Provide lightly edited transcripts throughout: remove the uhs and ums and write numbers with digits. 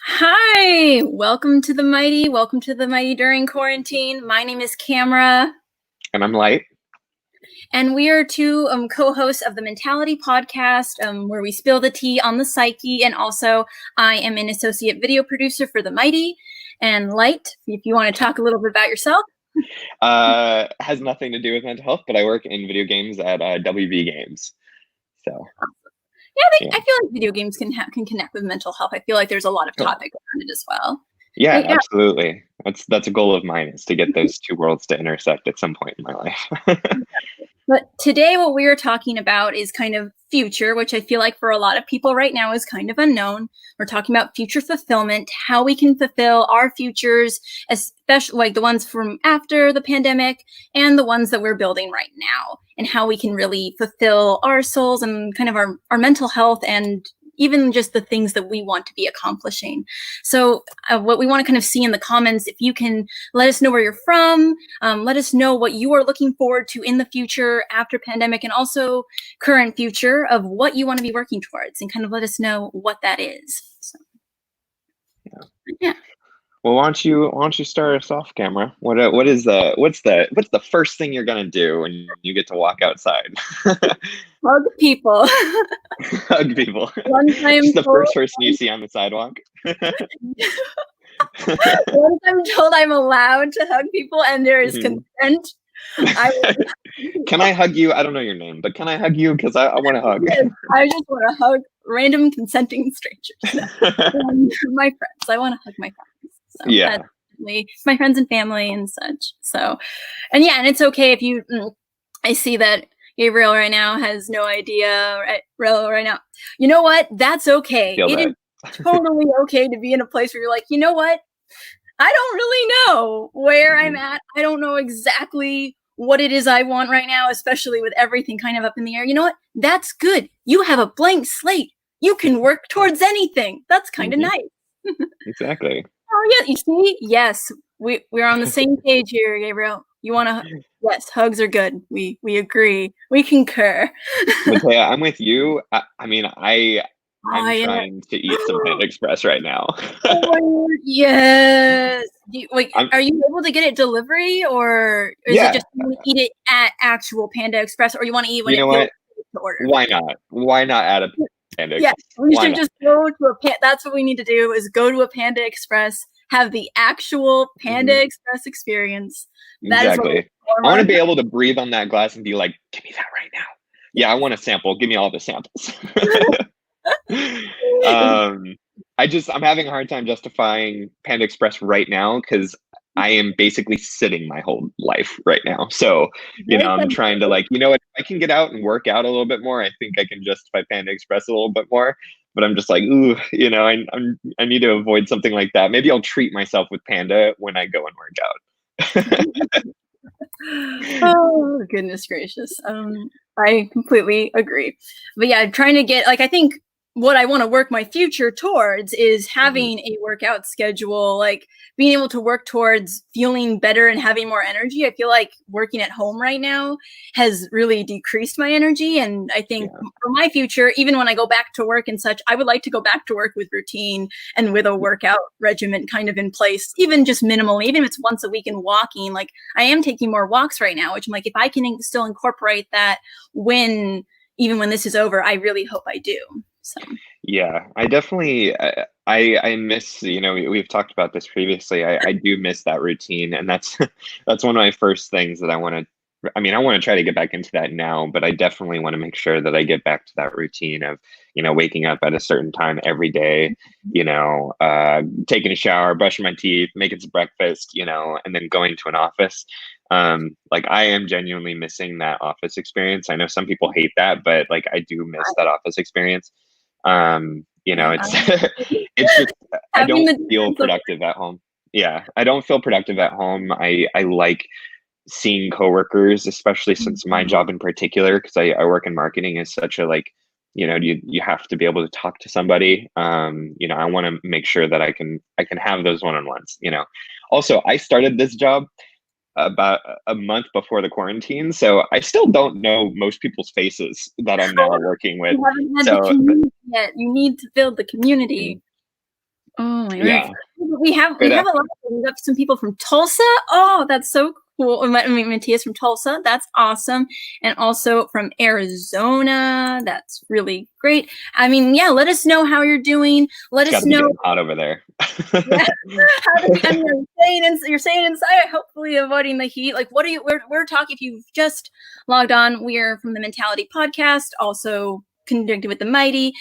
Hi, welcome to the Mighty. Welcome to the Mighty during quarantine. My name is Camara. And I'm Light. And we are two co-hosts of the MentaliTea podcast, where we spill the tea on the psyche. And also, I am an associate video producer for the Mighty. And Light, if you want to talk a little bit about yourself. Has nothing to do with mental health, but I work in video games at WB Games. So Yeah, I feel like video games can connect with mental health. I feel like there's a lot of topic around it as well. Yeah, absolutely. That's a goal of mine, is to get those two worlds to intersect at some point in my life. But today what we are talking about is kind of future, which I feel like for a lot of people right now is kind of unknown. We're talking about future fulfillment, how we can fulfill our futures, especially like the ones from after the pandemic and the ones that we're building right now, and how we can really fulfill our souls and kind of our mental health and even just the things that we want to be accomplishing. So what we want to kind of see in the comments, if you can let us know where you're from, let us know what you are looking forward to in the future after pandemic, and also current future of what you want to be working towards, and kind of let us know what that is. So, yeah. Well, why don't you start us off, Camera? What's the first thing you're gonna do when you get to walk outside? Hug people. Hug people. One time Just the first person you see on the sidewalk. Once I'm told I'm allowed to hug people and there is consent, Can I hug you? I don't know your name, but can I hug you? Because I want to hug. I just want to hug random consenting strangers. My friends. I want to hug my friends. So yeah. My friends and family and such. So, and it's okay if you, I see that Gabriel right now has no idea, right now. You know what? That's okay. It is totally okay to be in a place where you're like, you know what? I don't really know where I'm at. I don't know exactly what it is I want right now, especially with everything kind of up in the air. You know what? That's good. You have a blank slate. You can work towards anything. That's kind of nice. Exactly. Oh, yeah. You see? Yes. We're on the same page here, Gabriel. You want to? Yes, hugs are good. We agree. We concur. MentaliTea, I'm with you. I'm trying to eat some Panda Express right now. Yes. Are you able to get it delivery, or is it just you want to eat it at actual Panda Express, or you want to eat when you know what? To order? Why not? Why not add a Panda Express? Yeah, we should just go to that's what we need to do, is go to a Panda Express, have the actual Panda Express experience. Exactly. I want to be able to breathe on that glass and be like, give me that right now. Yeah, I want a sample. Give me all the samples. I'm having a hard time justifying Panda Express right now, because I am basically sitting my whole life right now. So, I'm trying to if I can get out and work out a little bit more, I think I can justify Panda Express a little bit more. But I'm just like, ooh, I need to avoid something like that. Maybe I'll treat myself with Panda when I go and work out. Oh, goodness gracious. I completely agree. But yeah, trying to get, I think what I want to work my future towards is having a workout schedule, like being able to work towards feeling better and having more energy. I feel like working at home right now has really decreased my energy. And I think for my future, even when I go back to work and such, I would like to go back to work with routine and with a workout regimen kind of in place, even just minimally, even if it's once a week and walking. Like, I am taking more walks right now, which I'm like, if I can still incorporate that even when this is over, I really hope I do. So. Yeah, I definitely, I miss, we've talked about this previously. I do miss that routine. And that's one of my first things that I want to try to get back into that now, but I definitely want to make sure that I get back to that routine of, waking up at a certain time every day, taking a shower, brushing my teeth, making some breakfast, and then going to an office. I am genuinely missing that office experience. I know some people hate that, but I do miss that office experience. It's just, I don't feel productive at home. Yeah, I don't feel productive at home. I like seeing coworkers, especially since my job in particular, because I work in marketing, is such a you have to be able to talk to somebody. I want to make sure that I can have those one-on-ones. Also, I started this job about a month before the quarantine, so I still don't know most people's faces that I'm now working with. You haven't had the community yet. You need to build the community. Oh my goodness. Yeah. We Good. have a lot we have some people from Tulsa. Oh, that's so cool. I mean, Matia's from Tulsa. That's awesome. And also from Arizona. That's really great. I mean, yeah, let us know how you're doing. Let It's got us to be know. getting hot over there. Yeah. How did you, I mean, you're staying inside, hopefully avoiding the heat. Like, what are you, we're talking, if you've just logged on, we are from the Mentality Podcast, also connected with the Mighty.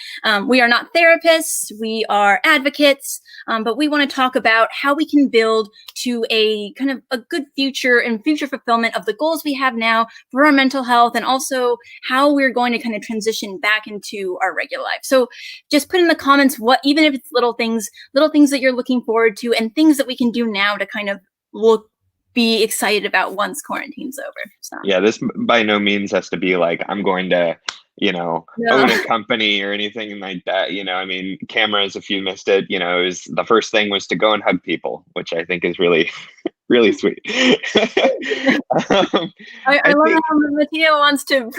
We are not therapists, we are advocates, but we want to talk about how we can build to a kind of a good future and future fulfillment of the goals we have now for our mental health, and also how we're going to kind of transition back into our regular life. So just put in the comments what, even if it's little things that you're looking forward to, and things that we can do now to kind of be excited about once quarantine's over. So Yeah, this by no means has to be like I'm going to, own a company or anything like that. I mean, cameras, if you missed it, it was the first thing was to go and hug people, which I think is really, really sweet. I I love think, how Mattia wants to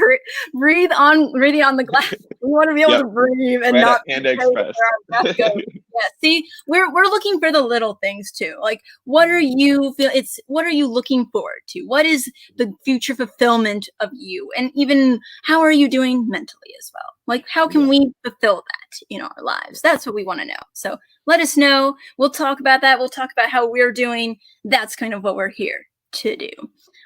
breathe on the glass. We want to be able yep, to breathe and right not at Panda Express. where our breath goes. Yeah, see, we're looking for the little things too. Like, what are you looking forward to? What is the future fulfillment of you? And even how are you doing mentally as well? Like, how can we fulfill that in our lives? That's what we want to know. So let us know. We'll talk about that. We'll talk about how we're doing. That's kind of what we're here to do.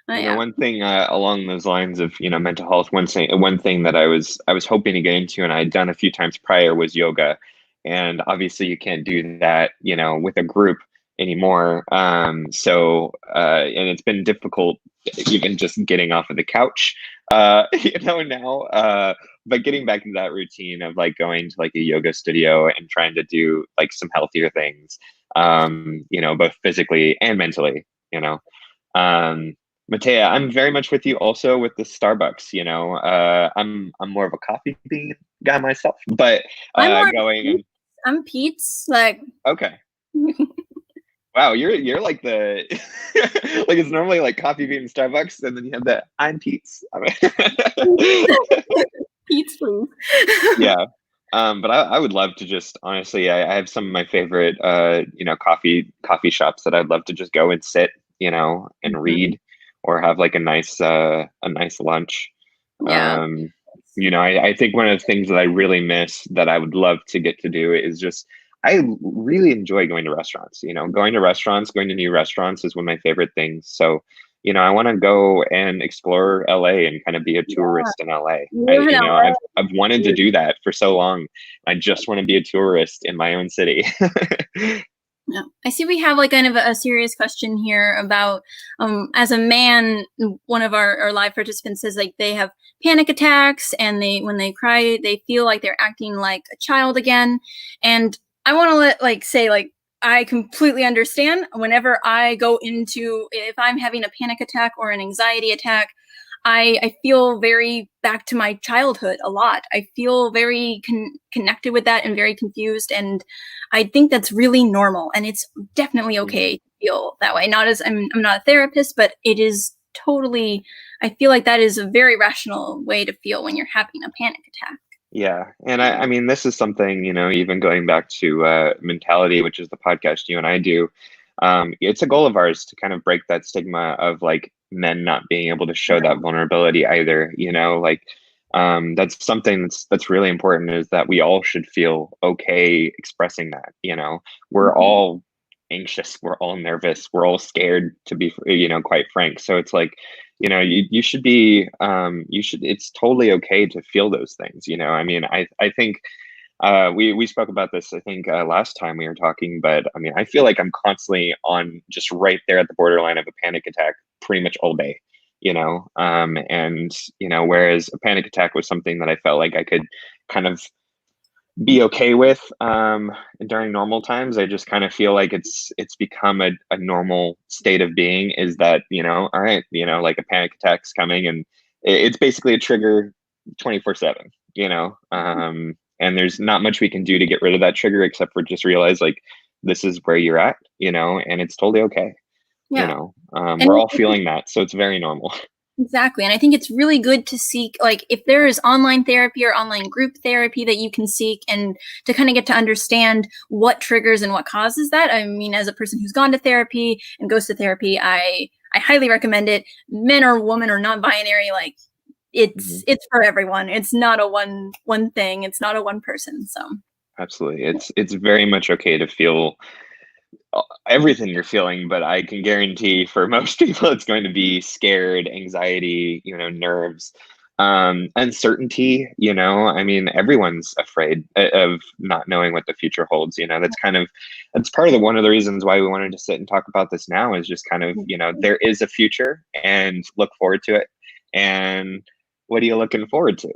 Yeah. One thing along those lines of mental health. One thing that I was hoping to get into, and I had done a few times prior, was yoga, and obviously you can't do that with a group anymore. And it's been difficult even just getting off of the couch, now. But getting back into that routine of like going to like a yoga studio and trying to do like some healthier things, both physically and mentally. Um, Matea, I'm very much with you also with the Starbucks. I'm more of a coffee bean guy myself, but I'm more going and I'm Pete's like okay. Wow, you're like the like it's normally like coffee bean Starbucks, and then you have the I'm Pete's. I mean, Pete's please. yeah. But I would love to just honestly, I have some of my favorite coffee shops that I'd love to just go and sit, and read, or have like a nice lunch. Yeah. I think one of the things that I really miss that I would love to get to do is just I really enjoy going to restaurants. Going to new restaurants is one of my favorite things. So, I want to go and explore LA and kind of be a tourist in LA. You live in LA. I've wanted to do that for so long. I just want to be a tourist in my own city. Yeah. I see we have like kind of a serious question here about as a man, one of our live participants says like they have panic attacks, and when they cry they feel like they're acting like a child again. And I want to say I completely understand. Whenever I go into, if I'm having a panic attack or an anxiety attack, I feel very back to my childhood a lot. I feel very connected with that and very confused. And I think that's really normal. And it's definitely okay to feel that way. I'm not a therapist, but it is totally, I feel like that is a very rational way to feel when you're having a panic attack. Yeah. And I mean, this is something, even going back to Mentality, which is the podcast you and I do. It's a goal of ours to kind of break that stigma of like men not being able to show that vulnerability either. That's something that's really important, is that we all should feel okay expressing that. We're all anxious, we're all nervous, we're all scared, to be quite frank. So it's like, you should be it's totally okay to feel those things. I mean, I think we spoke about this, I think, last time we were talking, but I mean, I feel like I'm constantly on just right there at the borderline of a panic attack pretty much all day. Whereas a panic attack was something that I felt like I could kind of be okay with during normal times. I just kind of feel like it's become a normal state of being, is that all right, like a panic attack's coming, and it's basically a trigger 24/7. And there's not much we can do to get rid of that trigger except for just realize like this is where you're at, and it's totally okay. Yeah. We're all feeling that, so it's very normal. Exactly. And I think it's really good to seek, like, if there is online therapy or online group therapy that you can seek, and to kind of get to understand what triggers and what causes that. I mean, as a person who's gone to therapy and goes to therapy, I highly recommend it. Men or women or non-binary, like, Mhm. it's for everyone. It's not a one thing. It's not a one person. So Absolutely. It's very much okay to feel everything you're feeling, but I can guarantee for most people it's going to be scared, anxiety, nerves, uncertainty. I mean, everyone's afraid of not knowing what the future holds. That's part of the one of the reasons why we wanted to sit and talk about this now is just kind of, there is a future and look forward to it. And what are you looking forward to?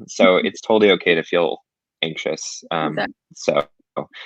So it's totally okay to feel anxious. exactly. So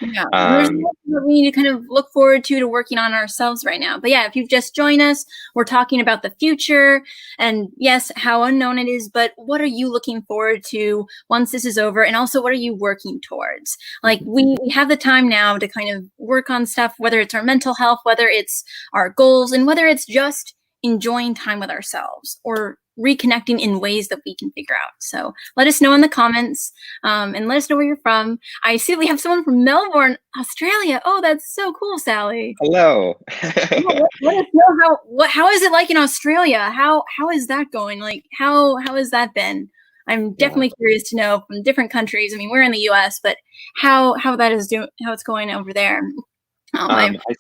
Yeah, there's um, nothing that we need to kind of look forward to working on ourselves right now. But yeah, if you've just joined us, we're talking about the future, and yes, how unknown it is, but what are you looking forward to once this is over? And also, what are you working towards? Like, we have the time now to kind of work on stuff, whether it's our mental health, whether it's our goals, and whether it's just enjoying time with ourselves or reconnecting in ways that we can figure out. So let us know in the comments, and let us know where you're from. I see we have someone from Melbourne, Australia. Oh, that's so cool, Sally. hello. Yeah, let us know how is it like in Australia? How is that going? Like, how has that been? I'm Yeah. definitely curious to know from different countries. I mean, we're in the US, but how that is doing, how it's going over there. I I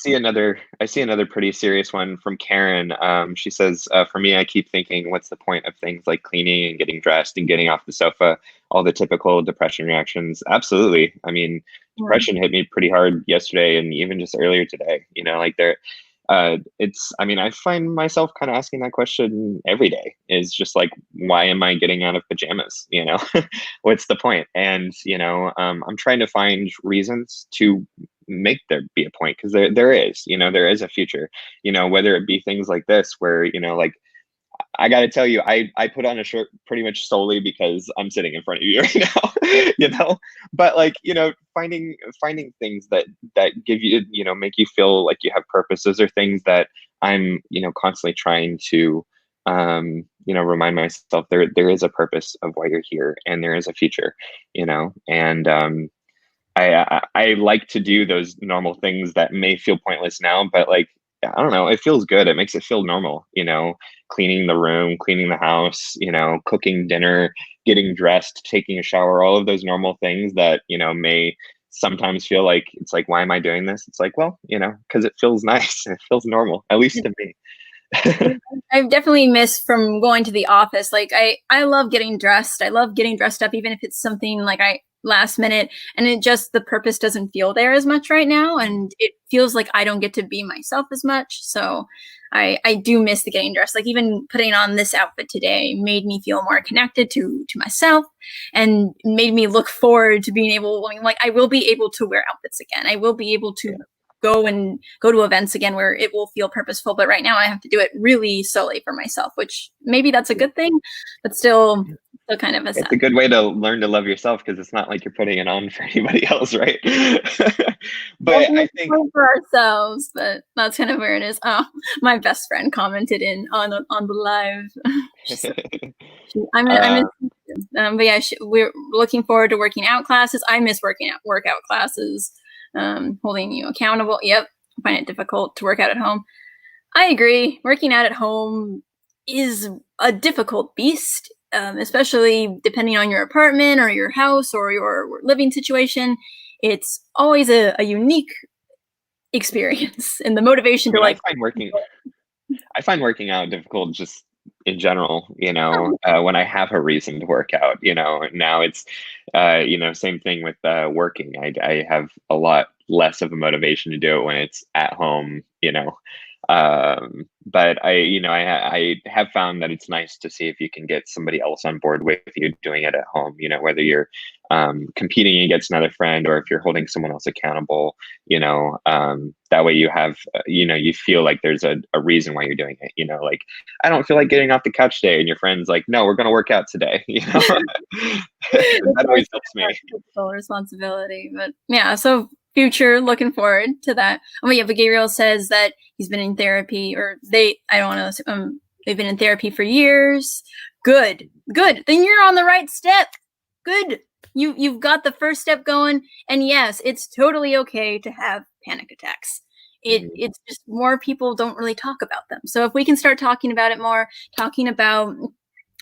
see another pretty serious one from Karen. She says, for me, I keep thinking, what's the point of things like cleaning and getting dressed and getting off the sofa, all the typical depression reactions. Absolutely. I mean, depression hit me pretty hard yesterday and even just earlier today. Like I mean, I find myself kind of asking that question every day is just like, why am I getting out of pajamas? What's the point? And, I'm trying to find reasons to make there be a point because there is a future, whether it be things like this where, like, I got to tell you, I put on a shirt pretty much solely because I'm sitting in front of you right now, But like, finding things that give you, make you feel like you have purpose. Those are things that I'm, constantly trying to, remind myself there is a purpose of why you're here, and there is a future, and I like to do those normal things that may feel pointless now, but like, I don't know, it feels good. It makes it feel normal, cleaning the room, cleaning the house, cooking dinner, getting dressed, taking a shower, all of those normal things that, may sometimes feel like it's like, why am I doing this? It's like, well, because it feels nice and it feels normal, at least to me. I've definitely missed from going to the office. Like, I love getting dressed. I love getting dressed up, even if it's something like I last minute, and it just, the purpose doesn't feel there as much right now. And it feels like I don't get to be myself as much. So I do miss the getting dressed. Like, even putting on this outfit today made me feel more connected to myself, and made me look forward to being able, I mean, like, I will be able to wear outfits again. I will be able to go to events again where it will feel purposeful. But right now I have to do it really solely for myself, which maybe that's a good thing, but still kind of a It's sad. a good way to learn to love yourself because it's not like you're putting it on for anybody else, right? But I think For ourselves, but that's kind of where it is. Oh, my best friend commented in on the live. She said, I uh, miss but yeah, we're looking forward to working out classes. I miss working out workout classes, holding you accountable. Yep, I find it difficult to work out at home. I agree. Working out at home is a difficult beast, especially depending on your apartment or your house or your living situation. It's always a unique experience, and the motivation I to mean, like. I find working out difficult just in general, when I have a reason to work out, now it's, same thing with working. I have a lot less of a motivation to do it when it's at home, but I have found that it's nice to see if you can get somebody else on board with you doing it at home, whether you're competing against another friend or if you're holding someone else accountable, that way you have, you feel like there's a reason why you're doing it, like, I don't feel like getting off the couch today, and your friend's like, no, we're going to work out today, that always helps me. Full responsibility, but yeah. So future, looking forward to that. Oh yeah, but Gabriel says that he's been in therapy, or they. I don't want to. they've been in therapy for years. Good. Then you're on the right step. Good. You've got the first step going. And yes, it's totally okay to have panic attacks. It's just more people don't really talk about them. So if we can start talking about it more, talking about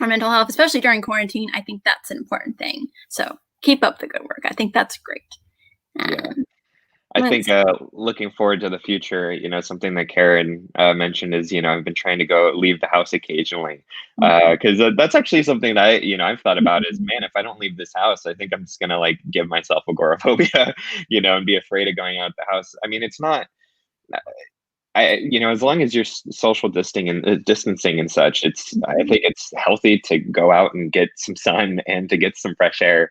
our mental health, especially during quarantine, I think that's an important thing. So keep up the good work. I think that's great. Yeah. I think looking forward to the future, something that Karen mentioned is, I've been trying to leave the house occasionally, because that's actually something that I've thought about is, man, if I don't leave this house, I think I'm just gonna like give myself agoraphobia, and be afraid of going out the house. I mean, it's not, as long as you're social distancing and such, I think it's healthy to go out and get some sun and to get some fresh air.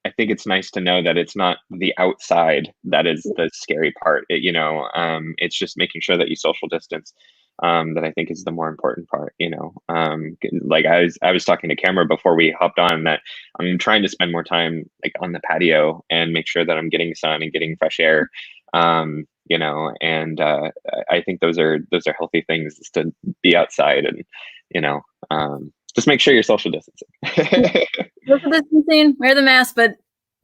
I think it's nice to know that it's not the outside that is the scary part. It's just making sure that you social distance. That I think is the more important part. Like I was talking to Camara before we hopped on that I'm trying to spend more time like on the patio and make sure that I'm getting sun and getting fresh air. And I think those are healthy things, is to be outside and just make sure you're social distancing. Social distancing, wear the mask, but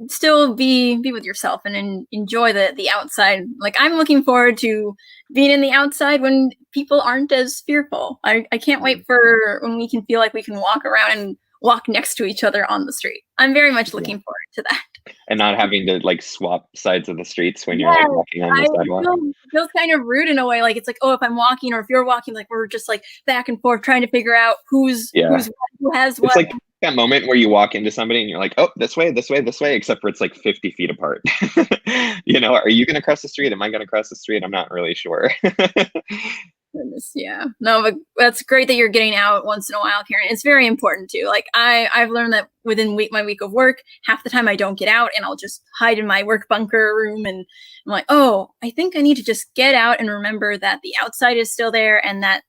still be with yourself and enjoy the outside. Like, I'm looking forward to being in the outside when people aren't as fearful. I can't wait for when we can feel like we can walk around and walk next to each other on the street. I'm very much looking forward to that. And not having to like swap sides of the streets when you're like walking on the sidewalk. It feels kind of rude in a way. Like, it's like, oh, if I'm walking or if you're walking, like we're just like back and forth trying to figure out who has what. It's like that moment where you walk into somebody and you're like, oh, this way, except for it's like 50 feet apart. Are you going to cross the street? Am I going to cross the street? I'm not really sure. Goodness, yeah. No, but that's great that you're getting out once in a while, Karen. It's very important too. Like, I've learned that within my week of work, half the time I don't get out and I'll just hide in my work bunker room, and I'm like, oh, I think I need to just get out and remember that the outside is still there, and that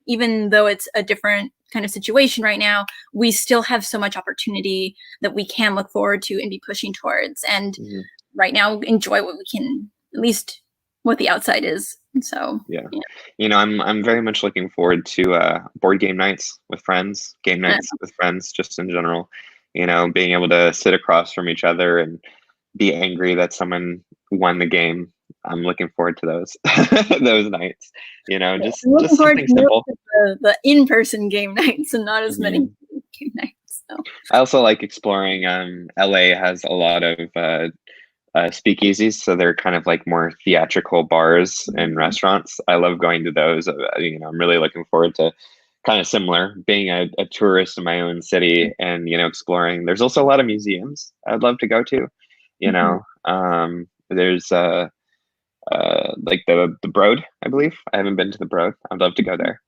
even though it's a different kind of situation right now, we still have so much opportunity that we can look forward to and be pushing towards. And right now, enjoy what we can, at least what the outside is. So yeah. I'm very much looking forward to board game nights with friends, just in general. Being able to sit across from each other and be angry that someone won the game. I'm looking forward to those those nights. Just something simple. The in-person game nights and not as many game nights. So I also like exploring. LA has a lot of speakeasies, so they're kind of like more theatrical bars and restaurants. I love going to those. I'm really looking forward to kind of similar, being a tourist in my own city and exploring. There's also a lot of museums I'd love to go to. There's like the Broad, I believe. I haven't been to the Broad. I'd love to go there.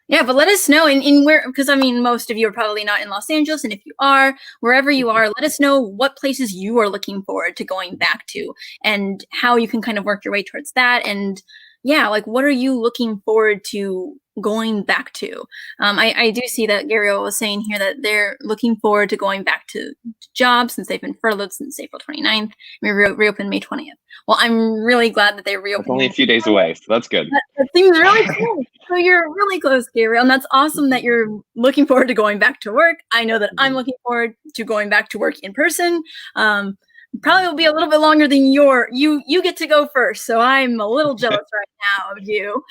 Yeah, but let us know in where, because I mean, most of you are probably not in Los Angeles, and if you are, wherever you are, let us know what places you are looking forward to going back to and how you can kind of work your way towards that. And yeah, like, what are you looking forward to going back to? I do see that Gabriel was saying here that they're looking forward to going back to jobs since they've been furloughed since April 29th. We reopened May 20th. Well, I'm really glad that they reopened. It's only a few days away, so that's good. That seems really cool. So you're really close, Gabriel, and that's awesome that you're looking forward to going back to work. I know that I'm looking forward to going back to work in person. Probably will be a little bit longer than you get to go first, so I'm a little jealous right now of you.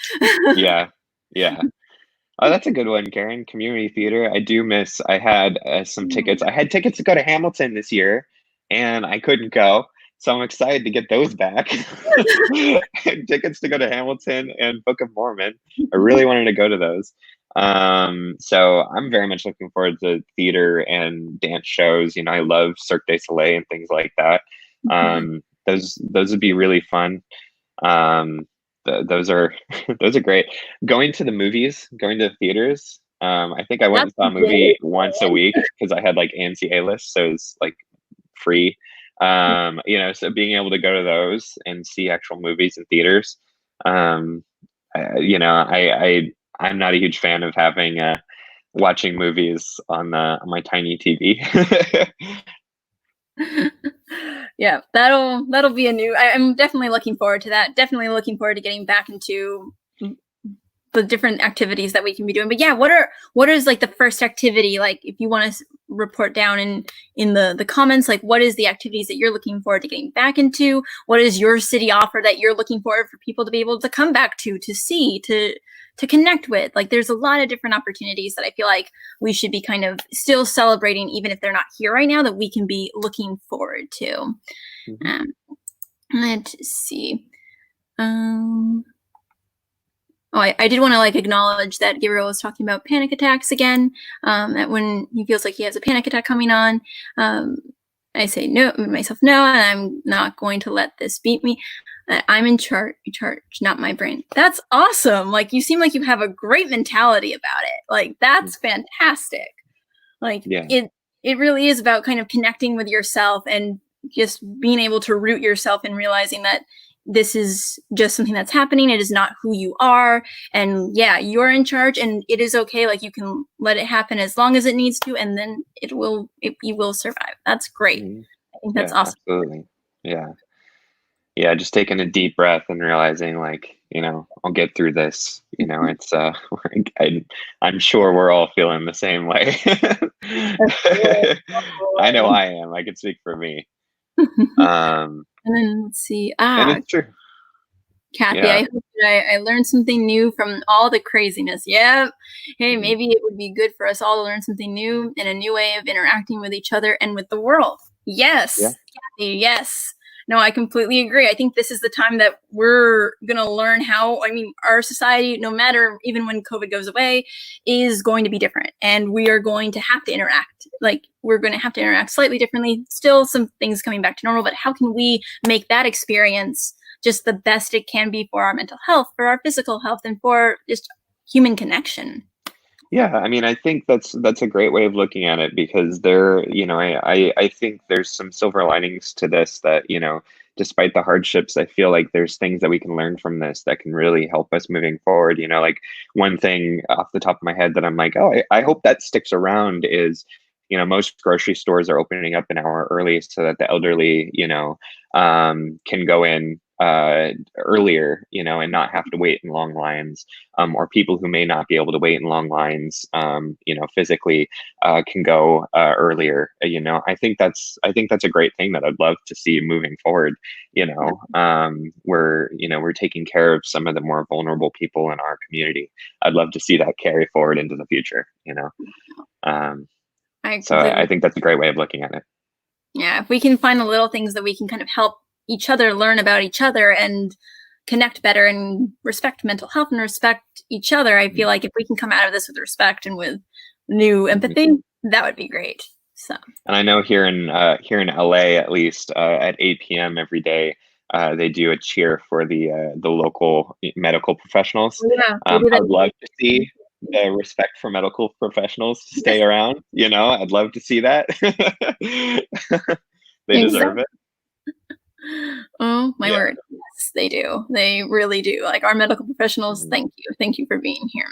Yeah. Oh, that's a good one, Karen. Community theater. I do miss. I had some tickets. I had tickets to go to Hamilton this year, and I couldn't go. So I'm excited to get those back. Tickets to go to Hamilton and Book of Mormon. I really wanted to go to those. So I'm very much looking forward to theater and dance shows. I love Cirque du Soleil and things like that. Those would be really fun. Those are great. Going to the movies, going to the theaters. I think I went and saw a movie once a week because I had like AMC A-list, so it's like free. So being able to go to those and see actual movies in theaters. I'm not a huge fan of having watching movies on my tiny TV. Yeah, that'll be a new. I'm definitely looking forward to that. Definitely looking forward to getting back into the different activities that we can be doing. But yeah, what is like the first activity? Like if you want to report down in the comments, like what is the activities that you're looking forward to getting back into? What is your city offer that you're looking forward for people to be able to come back to see, to connect with? Like there's a lot of different opportunities that I feel like we should be kind of still celebrating, even if they're not here right now, that we can be looking forward to. Let's see. I did want to like acknowledge that Gabriel was talking about panic attacks again, that when he feels like he has a panic attack coming on, I say no, myself no, and I'm not going to let this beat me. I'm in charge, not my brain. That's awesome. Like you seem like you have a great mentality about it. Like that's fantastic. Like it really is about kind of connecting with yourself and just being able to root yourself and realizing that this is just something that's happening. It is not who you are. And yeah, you're in charge and it is okay. Like you can let it happen as long as it needs to, and then you will survive. That's great. I think that's awesome. Absolutely. Yeah. Just taking a deep breath and realizing like, I'll get through this. It's, I'm sure we're all feeling the same way. I know I am. I can speak for me. And then let's see. And it's true. Kathy, I hope that I learned something new from all the craziness. Yep. Hey, maybe it would be good for us all to learn something new and a new way of interacting with each other and with the world. Yes. Kathy, yes. No, I completely agree. I think this is the time that we're going to learn how, our society, no matter even when COVID goes away, is going to be different. And we are going to have to interact. Like we're going to have to interact slightly differently. Still some things coming back to normal, but how can we make that experience just the best it can be for our mental health, for our physical health, and for just human connection? Yeah, I think that's a great way of looking at it because I think there's some silver linings to this that, despite the hardships, I feel like there's things that we can learn from this that can really help us moving forward. Like one thing off the top of my head that I'm like, oh, I hope that sticks around is, most grocery stores are opening up an hour early so that the elderly, can go in earlier, and not have to wait in long lines, or people who may not be able to wait in long lines, physically, can go earlier. I think that's a great thing that I'd love to see moving forward. We're taking care of some of the more vulnerable people in our community. I'd love to see that carry forward into the future. So I think that's a great way of looking at it. Yeah, if we can find the little things that we can kind of help each other learn about each other and connect better and respect mental health and respect each other, I feel like if we can come out of this with respect and with new empathy, that would be great. So, and I know here in LA, at least at 8 p.m. every day, they do a cheer for the local medical professionals. I'd love to see the respect for medical professionals to stay around. I'd love to see that. They deserve it. Oh my word. Yes, they do. They really do. Like our medical professionals, thank you for being here.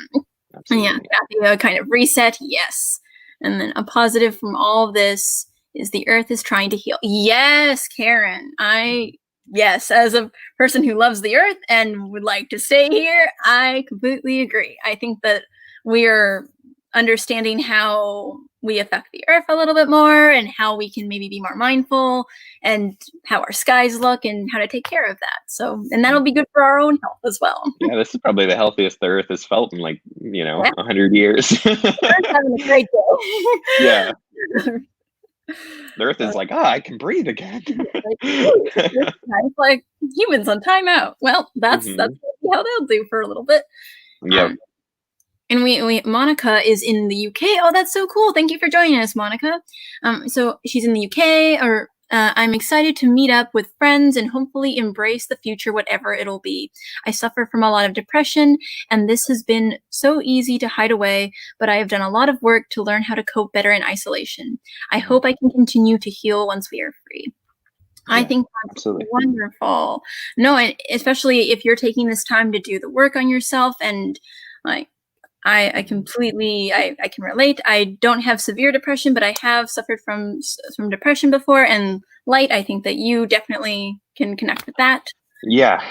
Absolutely. And yeah, a kind of reset. Yes. And then a positive from all of this is the earth is trying to heal. Yes, Karen. Yes, as a person who loves the earth and would like to stay here, I completely agree. I think that we are understanding how we affect the earth a little bit more and how we can maybe be more mindful and how our skies look and how to take care of that. So, and that'll be good for our own health as well. Yeah, this is probably the healthiest the earth has felt in 100 years. Earth's having a great day. Yeah. The earth is like, I can breathe again. It's like humans on timeout. Well, that's how they'll do for a little bit. Yeah. And we Monica is in the UK. Oh, that's so cool. Thank you for joining us, Monica. So she's in the UK, or I'm excited to meet up with friends and hopefully embrace the future, whatever it'll be. I suffer from a lot of depression, and this has been so easy to hide away, but I have done a lot of work to learn how to cope better in isolation. I hope I can continue to heal once we are free. I think that's absolutely wonderful. No, and especially if you're taking this time to do the work on yourself, and like, I completely, I can relate. I don't have severe depression, but I have suffered from depression before. And Light, I think that you definitely can connect with that. Yeah.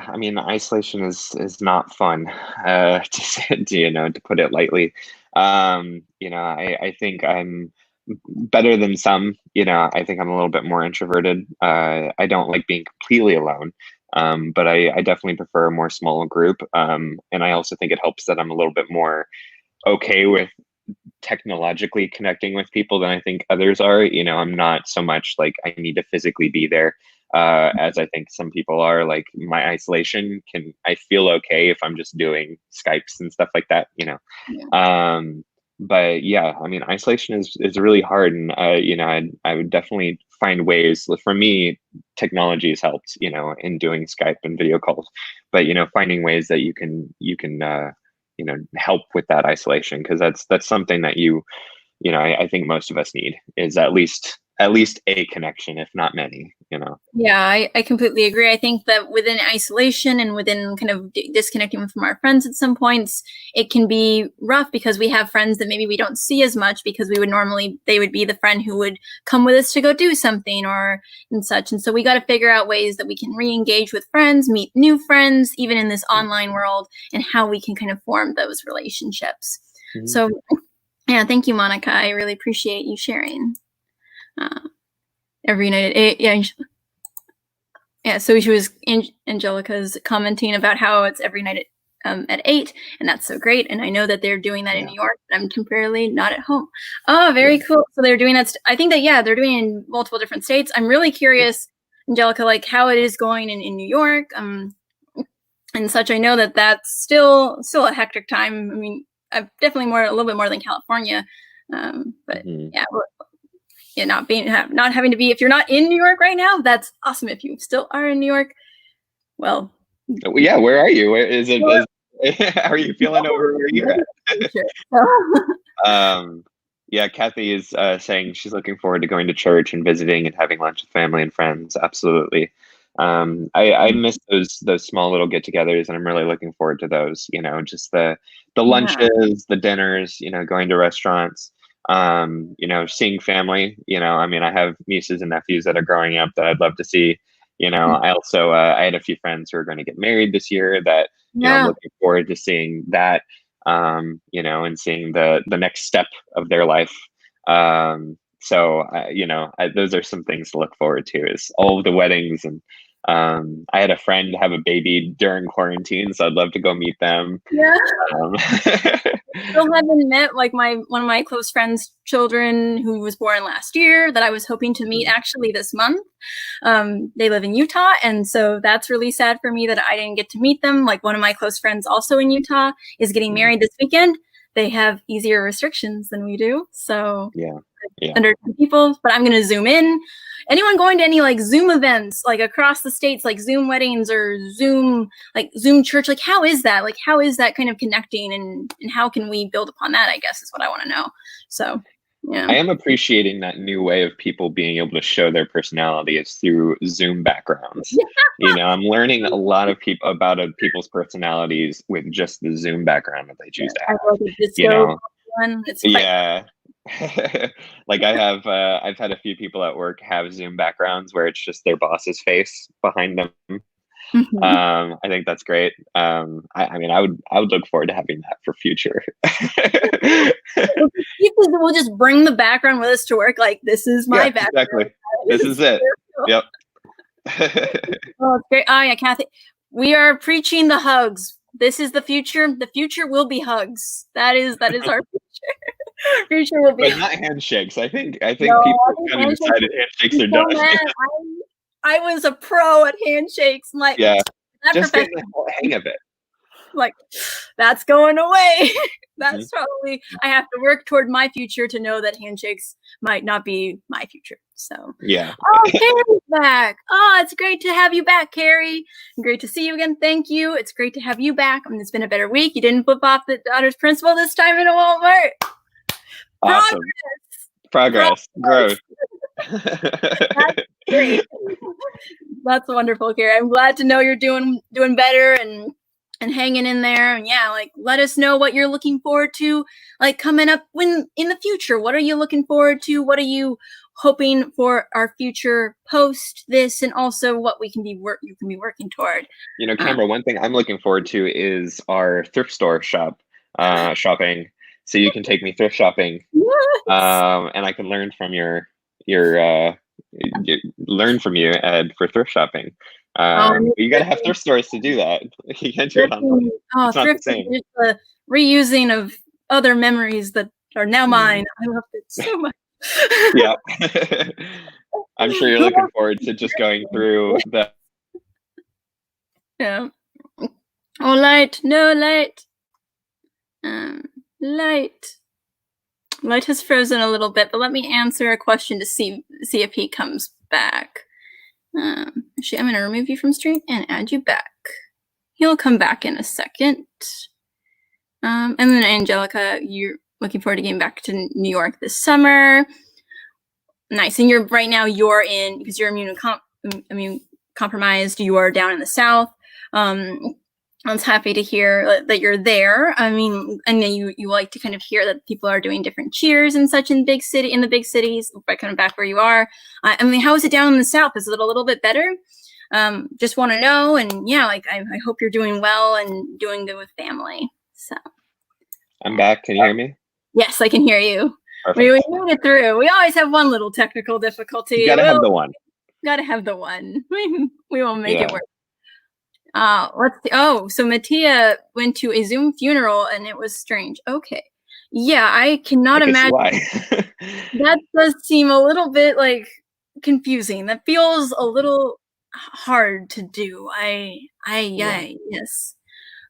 I mean, isolation is not fun, to put it lightly. I think I'm better than some. I think I'm a little bit more introverted. I don't like being completely alone, but I definitely prefer a more small group. And I also think it helps that I'm a little bit more okay with technologically connecting with people than I think others are. I'm not so much like I need to physically be there, as I think some people are. Like my isolation I feel okay if I'm just doing Skypes and stuff like that. Yeah. Um, but yeah, I mean, isolation is really hard, and I would definitely find ways. For me, technology has helped, in doing Skype and video calls, but finding ways that you can help with that isolation, because that's something that I think most of us need, is at least a connection, if not many. Yeah, I completely agree. I think that within isolation and within kind of disconnecting from our friends at some points, it can be rough because we have friends that maybe we don't see as much because they would be the friend who would come with us to go do something or and such. And so we got to figure out ways that we can re-engage with friends, meet new friends, even in this online world, and how we can kind of form those relationships. Mhm. So yeah, thank you, Monica. I really appreciate you sharing. Every United, yeah, so she was Angelica's commenting about how it's every night at 8, and that's so great. And I know that they're doing that in New York, but I'm temporarily not at home. Oh, very cool. So they're doing that. I think that, they're doing it in multiple different states. I'm really curious, Angelica, like how it is going in New York and such. I know that that's still a hectic time. I mean, definitely a little bit more than California. But yeah, not having to be, if you're not in New York right now, that's awesome. If you still are in New York, well, Yeah, where are you? Where is it? How are you feeling over where you're at? Yeah, Kathy is saying she's looking forward to going to church and visiting and having lunch with family and friends. Absolutely. I miss those small little get-togethers, and I'm really looking forward to those. Just the lunches, the dinners. Going to restaurants. Seeing family. I mean, I have nieces and nephews that are growing up that I'd love to see. I also I had a few friends who are going to get married this year that I'm looking forward to seeing that, and seeing the next step of their life. Those are some things to look forward to, is all of the weddings. And I had a friend have a baby during quarantine, so I'd love to go meet them. Yeah. Um, Still haven't met like one of my close friends' children who was born last year that I was hoping to meet actually this month. They live in Utah, and so that's really sad for me that I didn't get to meet them. Like one of my close friends also in Utah is getting married this weekend. They have easier restrictions than we do, so under 10 people, but I'm going to Zoom in. Anyone going to any like Zoom events, like across the states, like Zoom weddings or Zoom church? Like, how is that? Like, how is that kind of connecting, and how can we build upon that, I guess is what I want to know. So, yeah. I am appreciating that new way of people being able to show their personality is through Zoom backgrounds. I'm learning a lot of about people's personalities with just the Zoom background that they choose to have. Yeah. Like I've had a few people at work have Zoom backgrounds where it's just their boss's face behind them. I think that's great. I mean, I would look forward to having that for future. We'll just bring the background with us to work. Like, this is my background. Exactly. This is it. Yep. Oh, it's great. Oh yeah, Kathy. We are preaching the hugs. This is the future. The future will be hugs. That is our future. Future will be. But not handshakes. I think people kind of decided handshakes are done. I was a pro at handshakes. I'm like, just getting the whole hang of it. Like, that's going away. That's probably, I have to work toward my future to know that handshakes might not be my future. So oh, Carrie's back. Oh, it's great to have you back, Carrie. Great to see you again. Thank you. It's great to have you back. I mean, it's been a better week. You didn't flip off the daughter's principal this time in a Walmart. Awesome. Progress. Growth. That's great. That's wonderful, Carrie. I'm glad to know you're doing better and hanging in there. And like, let us know what you're looking forward to, like coming up in the future. What are you looking forward to? What are you hoping for our future post this, and also what we can be you can be working toward? Camera, one thing I'm looking forward to is our thrift store shopping. So you can take me thrift shopping, Yes. and I can learn from your learn from you, Ed, for thrift shopping. And You got to have thrift stores to do that. You can't do it online. It's not the thrifting same. is the reusing of other memories that are now mine. I love it so much. Yeah. I'm sure you're looking forward to just going through the. Yeah. Oh, light, no light. Light. Light has frozen a little bit, but let me answer a question to see if he comes back. Actually, I'm going to remove you from stream and add you back. He'll come back in a second. And then Angelica, you're looking forward to getting back to New York this summer. Nice. And right now you're in, because you're immune compromised, you are down in the South. I was happy to hear that you're there. I mean, and then you like to kind of hear that people are doing different cheers and such in the big cities, right kind of back where you are. I mean, how is it down in the South? Is it a little bit better? Just want to know. And yeah, like, I hope you're doing well and doing good with family. So. I'm back. Can you hear me? Yes, I can hear you. Perfect. We made it through. We always have one little technical difficulty. You gotta have the one. Gotta have the one. We will make it work. Let's see. Oh, so MentaliTea went to a Zoom funeral and it was strange. Okay. Yeah, I cannot imagine. Why. That does seem a little bit like confusing. That feels a little hard to do. Yes.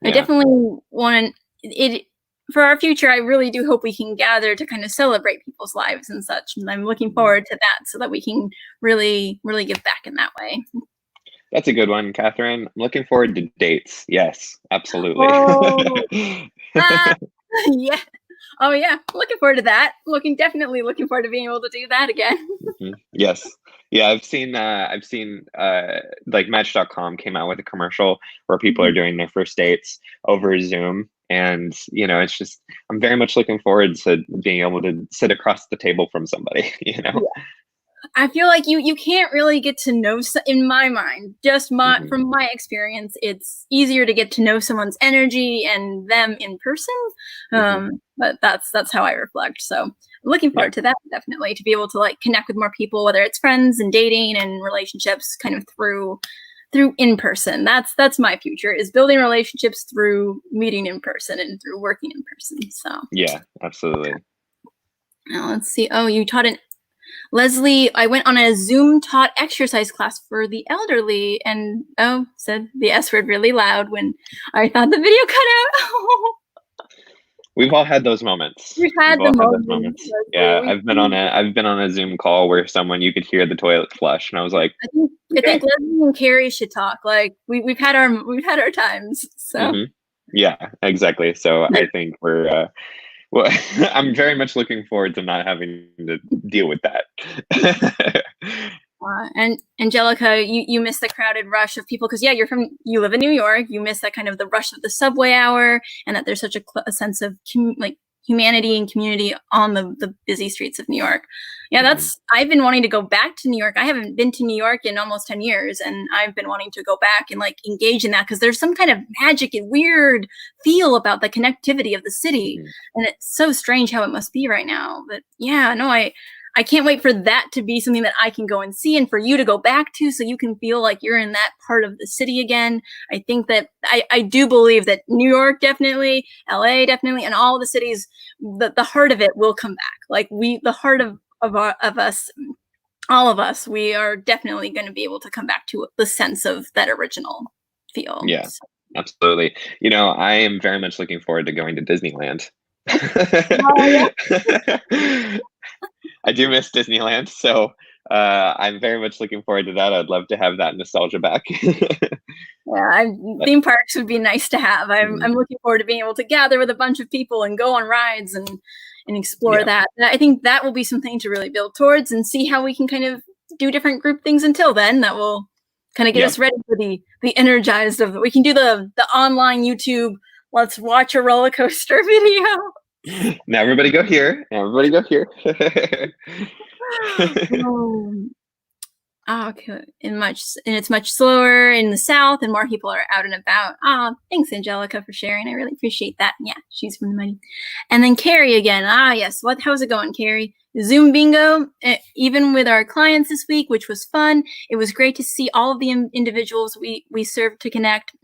I definitely want it for our future. I really do hope we can gather to kind of celebrate people's lives and such. And I'm looking forward to that so that we can really, really give back in that way. That's a good one, Catherine. I'm looking forward to dates. Yes, absolutely. Oh, yeah. Oh, yeah. Looking forward to that. Definitely looking forward to being able to do that again. Yes. Yeah, I've seen like Match.com came out with a commercial where people are doing their first dates over Zoom. And, it's just, I'm very much looking forward to being able to sit across the table from somebody, Yeah. I feel like you can't really get to know, in my mind, just from my experience, it's easier to get to know someone's energy and them in person. But that's how I reflect. So I'm looking forward to that, definitely, to be able to like connect with more people, whether it's friends and dating and relationships kind of through in person. That's my future, is building relationships through meeting in person and through working in person. So yeah, absolutely. Now let's see. Oh, you taught Leslie, I went on a Zoom taught exercise class for the elderly and said the S word really loud when I thought the video cut out. We've all had those moments. We've had those moments. Yeah, I've been on a Zoom call where you could hear the toilet flush, and I was like, I think Leslie and Carrie should talk. Like we've had our times. So yeah, exactly. So I think we're. Well, I'm very much looking forward to not having to deal with that. And Angelica, you miss the crowded rush of people because you live in New York. You miss that kind of the rush of the subway hour, and that there's such a sense of humanity and community on the busy streets of New York. Yeah, I've been wanting to go back to New York. I haven't been to New York in almost 10 years, and I've been wanting to go back and like engage in that because there's some kind of magic and weird feel about the connectivity of the city. And it's so strange how it must be right now. But yeah, no, I can't wait for that to be something that I can go and see, and for you to go back to so you can feel like you're in that part of the city again. I think that I do believe that New York definitely, LA definitely, and all the cities, the heart of it will come back. Like the heart of us, all of us, we are definitely going to be able to come back to the sense of that original feel. Yeah, absolutely. I am very much looking forward to going to Disneyland. I do miss Disneyland, so I'm very much looking forward to that. I'd love to have that nostalgia back. Yeah, theme parks would be nice to have. I'm looking forward to being able to gather with a bunch of people and go on rides and explore that. I think that will be something to really build towards and see how we can kind of do different group things until then. That will kind of get us ready for the energized of. We can do the online YouTube. Let's watch a roller coaster video. Now everybody go here. Now everybody go here. Oh, okay. And it's much slower in the South, and more people are out and about. Thanks, Angelica, for sharing. I really appreciate that. Yeah, she's from the money. And then Carrie again. Yes. How's it going, Carrie? Zoom bingo. Even with our clients this week, which was fun. It was great to see all of the individuals we served to connect.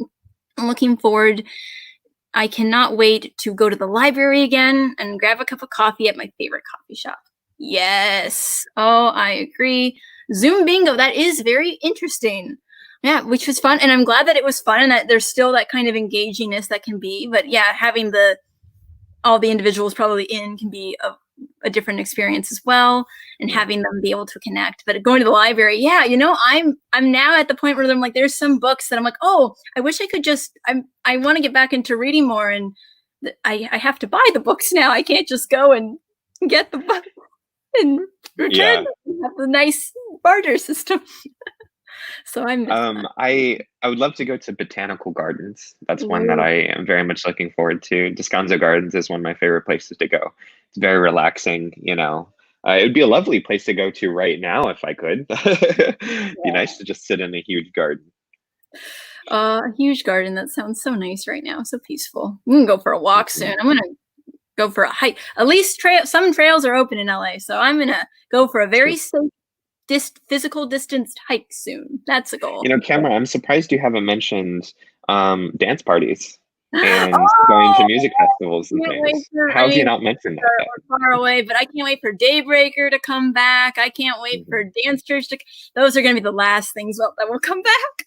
I'm looking forward. I cannot wait to go to the library again and grab a cup of coffee at my favorite coffee shop. Yes. Oh, I agree. Zoom bingo, that is very interesting. Yeah, which was fun. And I'm glad that it was fun and that there's still that kind of engagingness that can be. But yeah, having all the individuals probably in can be a different experience as well, and having them be able to connect. But going to the library, yeah, I'm now at the point where I'm like, there's some books that I'm like, oh, I wish I could I want to get back into reading more, and I have to buy the books now. I can't just go and get the book and return them. We have the nice barter system. So I would love to go to botanical gardens. That's one that I am very much looking forward to. Descanso Gardens is one of my favorite places to go. It's very relaxing, it would be a lovely place to go to right now if I could. It'd be nice to just sit in a huge garden. A huge garden. That sounds so nice right now. So peaceful. We can go for a walk soon. I'm gonna go for a hike. At least some trails are open in LA, so I'm gonna go for a very safe physical distanced hike soon. That's a goal. Camara, I'm surprised you haven't mentioned dance parties and going to music festivals and things. How have you not mentioned that? We're far away, but I can't wait for Daybreaker to come back. I can't wait for Dance Church those are going to be the last things that will come back.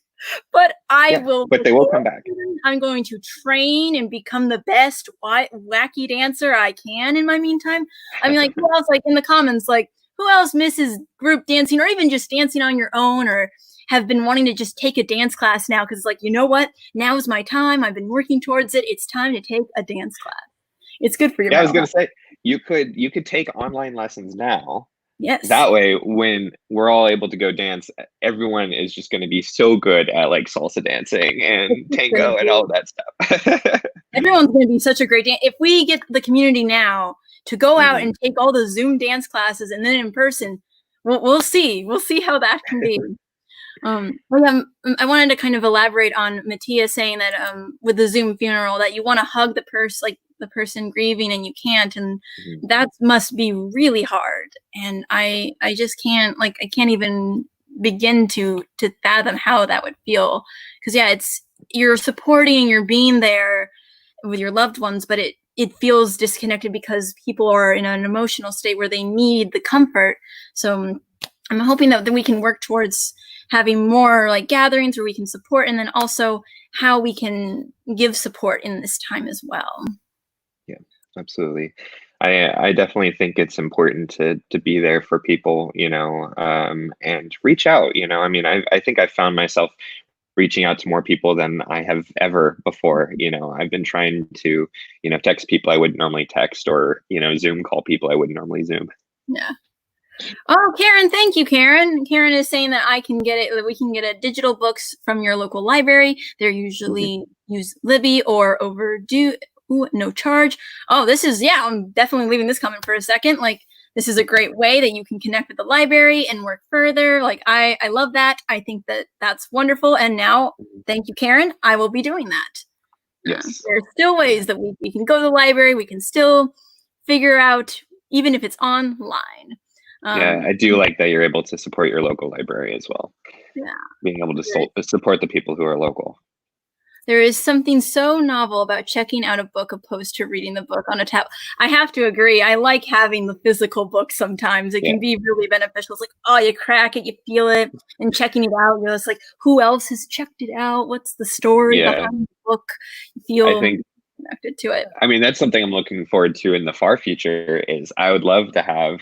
But But they will come back. I'm going to train and become the best wacky dancer I can in my meantime. I mean, like, who else, like in the comments, like, who else misses group dancing or even just dancing on your own, or have been wanting to just take a dance class now? Because like, you know what? Now is my time. I've been working towards it. It's time to take a dance class. It's good for your I was going to say, you could take online lessons now. Yes. That way, when we're all able to go dance, everyone is just going to be so good at like salsa dancing and tango and all that stuff. Everyone's going to be such a great dance. If we get the community now to go out and take all the Zoom dance classes and then in person, we'll see. We'll see how that can be. I wanted to kind of elaborate on MentaliTea saying that with the Zoom funeral that you want to hug the person grieving and you can't, and that must be really hard. And I just can't, like, I can't even begin to fathom how that would feel, because you're supporting, you're being there with your loved ones, but it feels disconnected because people are in an emotional state where they need the comfort. So I'm hoping that we can work towards having more like gatherings where we can support, and then also how we can give support in this time as well. Yeah, absolutely. I definitely think it's important to be there for people, and reach out, I mean, I think I've found myself reaching out to more people than I have ever before. I've been trying to, text people I wouldn't normally text, or, Zoom call people I wouldn't normally Zoom. Yeah. Oh, Karen, thank you, Karen. Karen is saying that we can get digital books from your local library. They're usually use Libby or Overdue. Ooh, no charge. Oh, I'm definitely leaving this comment for a second. Like, this is a great way that you can connect with the library and work further. Like, I love that. I think that's wonderful. And now, thank you, Karen. I will be doing that. Yes. There are still ways that we can go to the library. We can still figure out, even if it's online. I do like that you're able to support your local library as well. Yeah. Being able to support the people who are local. There is something so novel about checking out a book opposed to reading the book on a tab. I have to agree. I like having the physical book sometimes. It can be really beneficial. It's like, oh, you crack it, you feel it, and checking it out, you're just like, who else has checked it out? What's the story behind the book? You feel connected to it. I mean, that's something I'm looking forward to in the far future. Is I would love to have,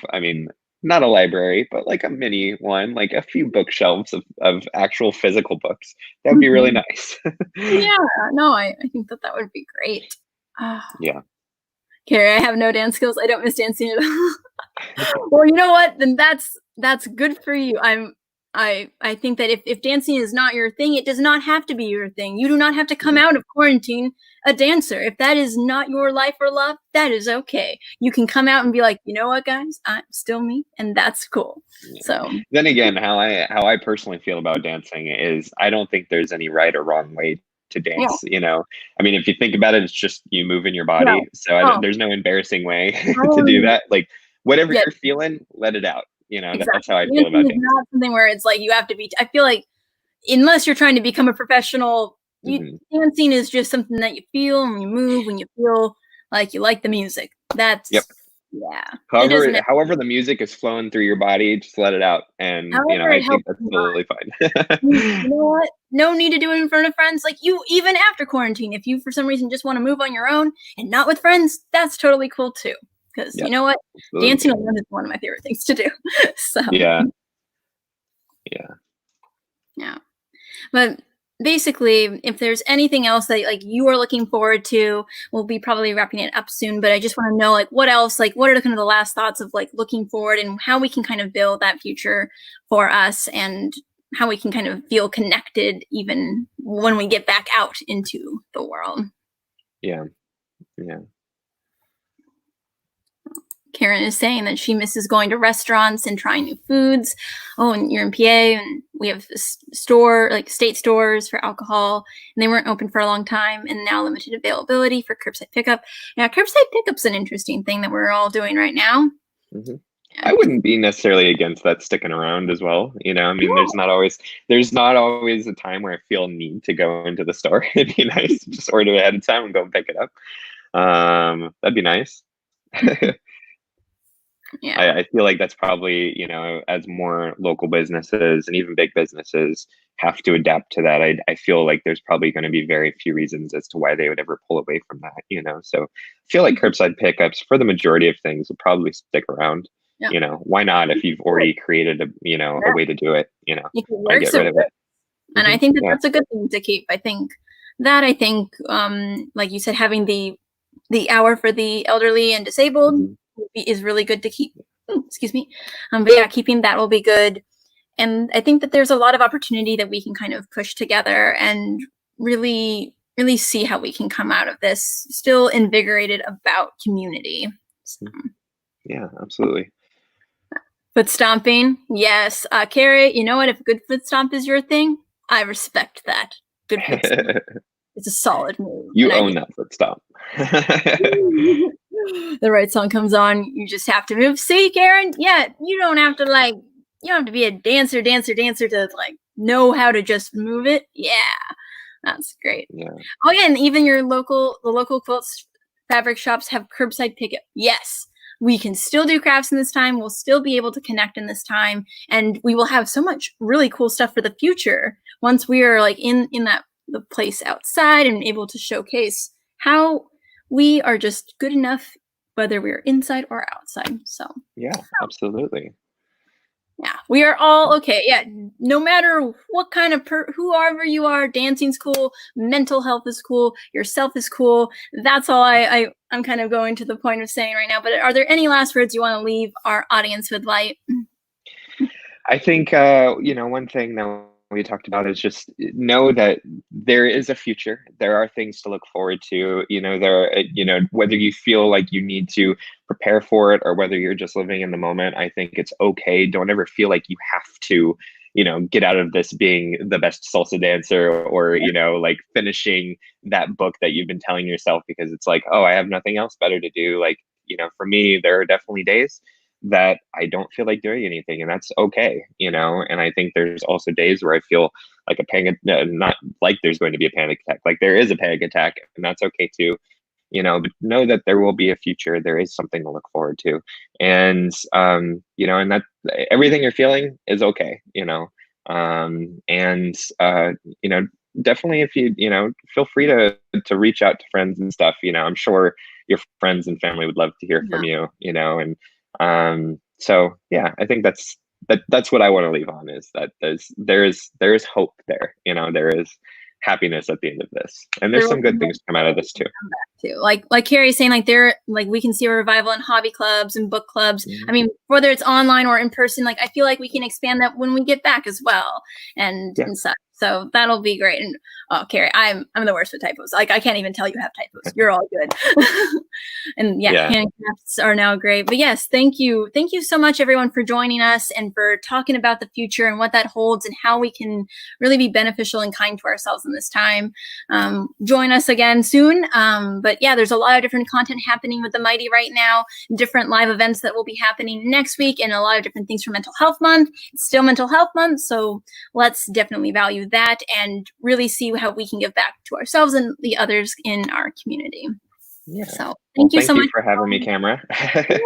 not a library, but like a mini one, like a few bookshelves of actual physical books. That would be really nice. Yeah, no, I think that would be great. Yeah. Carrie, I have no dance skills. I don't miss dancing at all. Well, you know what? Then that's good for you. I think that if dancing is not your thing, it does not have to be your thing. You do not have to come out of quarantine a dancer. If that is not your life or love, that is okay. You can come out and be like, you know what, guys, I'm still me, and that's cool. Yeah. So Then again, how I personally feel about dancing is I don't think there's any right or wrong way to yeah, dance. I mean, if you think about it, it's just you moving your no, body. So oh, there's no embarrassing way I to do am, that. Like whatever yeah, you're feeling, let it out. That's exactly. how I feel Dancing about is dancing. not something where it's like you have to be. I feel like unless you're trying to become a professional, Hmm. dancing is just something that you feel when you move, when you feel like you like the music. Yep. That's yeah. It doesn't. However the music is flowing through your body, just let it out, and However, I it think helps that's you totally You fine. know what? No need to do it in front of friends. Like you, even after quarantine, if you for some reason just want to move on your own and not with friends, that's totally cool too. Because you Yep, know what? Dancing absolutely. alone is one of my favorite things to do. So Yeah, yeah. yeah. But basically, if there's anything else that like you are looking forward to, we'll be probably wrapping it up soon. But I just want to know like what else, like what are the kind of the last thoughts of like looking forward and how we can kind of build that future for us and how we can kind of feel connected even when we get back out into the world. Yeah, yeah. Karen is saying that she misses going to restaurants and trying new foods. Oh, and you're in PA, and we have a store, like state stores for alcohol, and they weren't open for a long time, and now limited availability for curbside pickup. Yeah, curbside pickup's an interesting thing that we're all doing right now. Hmm. Yeah. I wouldn't be necessarily against that sticking around as well. I mean, there's not always a time where I feel need to go into the store. It'd be nice to just order ahead of time and go and pick it up. That'd be nice. Yeah. I feel like that's probably, as more local businesses and even big businesses have to adapt to that. I feel like there's probably going to be very few reasons as to why they would ever pull away from that. So I feel like curbside pickups for the majority of things will probably stick around. Yeah. Why not if you've already created a way to do it, If it why works, get it rid of it? works. And I think that Yeah. that's a good thing to keep. Like you said, having the hour for the elderly and disabled Hmm. is really good to keep. Excuse me. But yeah, keeping that will be good. And I think that there's a lot of opportunity that we can kind of push together and really, really see how we can come out of this still invigorated about community. So, Yeah, absolutely. foot stomping, yes. Carrie, you know what? If a good foot stomp is your thing, I respect that. Good foot stomp. It's a solid move, You and I own think that foot stop. the right song comes on, you just have to move. See, Karen? Yeah, you don't have to like, you don't have to be a dancer to like know how to just move it. Yeah, that's great. Yeah. Oh yeah, and even the local quilts fabric shops have curbside pickup. Yes, we can still do crafts in this time. We'll still be able to connect in this time, and we will have so much really cool stuff for the future once we are like in that the place outside and able to showcase how we are just good enough whether we're inside or outside. So Yeah, absolutely. yeah, we are all okay. Yeah, no matter what kind of whoever you are, dancing's cool, mental health is cool, yourself is cool. That's all I'm kind of going to the point of saying right now. But are there any last words you want to leave our audience with, Light? I think one thing that we talked about is just know that there is a future. There are things to look forward to. Whether you feel like you need to prepare for it or whether you're just living in the moment, I think it's okay. Don't ever feel like you have to, get out of this being the best salsa dancer or, like finishing that book that you've been telling yourself because it's like, oh, I have nothing else better to do. Like, for me, there are definitely days that I don't feel like doing anything, and that's okay. And I think there's also days where I feel like not like there's going to be a panic attack, like there is a panic attack, and that's okay too. But know that there will be a future. There is something to look forward to, and that everything you're feeling is okay. And definitely if you feel free to reach out to friends and stuff. I'm sure your friends and family would love to hear Yeah. from you. And so yeah, I think that's what I want to leave on is that there is hope there. There is happiness at the end of this. And there's There will some be good things come out of this too. too. Like Carrie's saying, like we can see a revival in hobby clubs and book clubs. I mean, whether it's online or in person, like I feel like we can expand that when we get back as well and such. So that'll be great. And oh, Carrie, I'm the worst with typos. Like I can't even tell you have typos. You're all good. And handcrafts are now great. But yes, thank you so much, everyone, for joining us and for talking about the future and what that holds and how we can really be beneficial and kind to ourselves in this time. Join us again soon. But yeah, there's a lot of different content happening with the Mighty right now, different live events that will be happening next week, and a lot of different things for Mental Health Month. It's still Mental Health Month, so let's definitely value that and really see how we can give back to ourselves and the others in our community. Yeah. So thank you so much for having me, Camara. Thank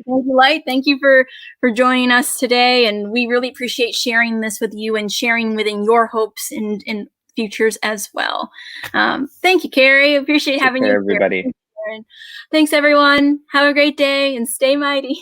you, Light. Thank you for joining us today, and we really appreciate sharing this with you and sharing within your hopes and futures as well. Thank you, Carrie. Appreciate having you here. Everybody. Thanks, everyone. Have a great day and stay mighty.